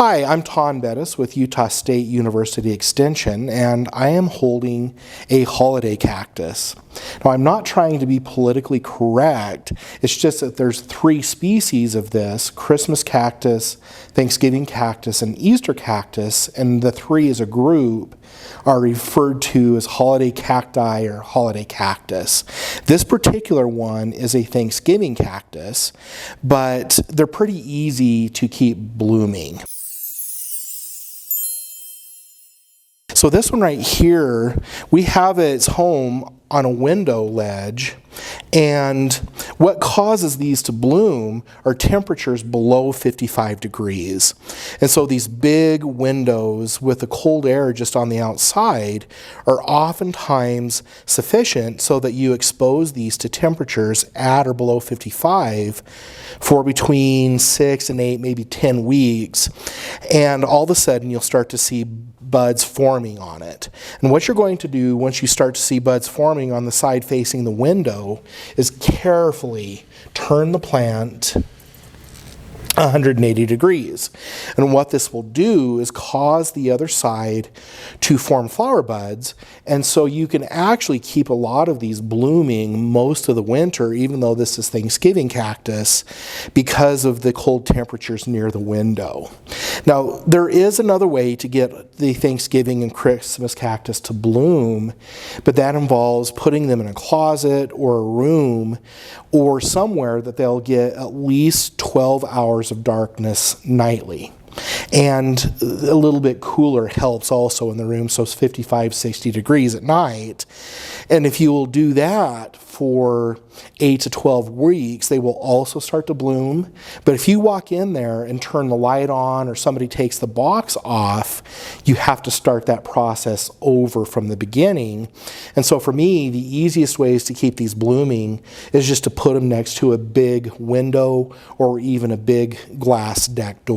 Hi, I'm Ton Bettis with Utah State University Extension, and I am holding a holiday cactus. Now, I'm not trying to be politically correct. It's just that there's 3 species of this: Christmas cactus, Thanksgiving cactus, and Easter cactus, and the 3 as a group are referred to as holiday cacti or holiday cactus. This particular one is a Thanksgiving cactus, but they're pretty easy to keep blooming. So this one right here, we have its home on a window ledge, and what causes these to bloom are temperatures below 55 degrees. And so these big windows with the cold air just on the outside are oftentimes sufficient so that you expose these to temperatures at or below 55 for between 6 and 8, maybe 10 weeks. And all of a sudden you'll start to see buds forming on it. And what you're going to do once you start to see buds forming on the side facing the window is carefully turn the plant 180 degrees. And what this will do is cause the other side to form flower buds, and so you can actually keep a lot of these blooming most of the winter, even though this is Thanksgiving cactus, because of the cold temperatures near the window. Now, there is another way to get the Thanksgiving and Christmas cactus to bloom, but that involves putting them in a closet or a room or somewhere that they'll get at least 12 hours of darkness nightly. And a little bit cooler helps also in the room, so it's 55, 60 degrees at night. And if you will do that for 8 to 12 weeks, they will also start to bloom. But if you walk in there and turn the light on or somebody takes the box off, you have to start that process over from the beginning. And so for me, the easiest ways to keep these blooming is just to put them next to a big window or even a big glass deck door.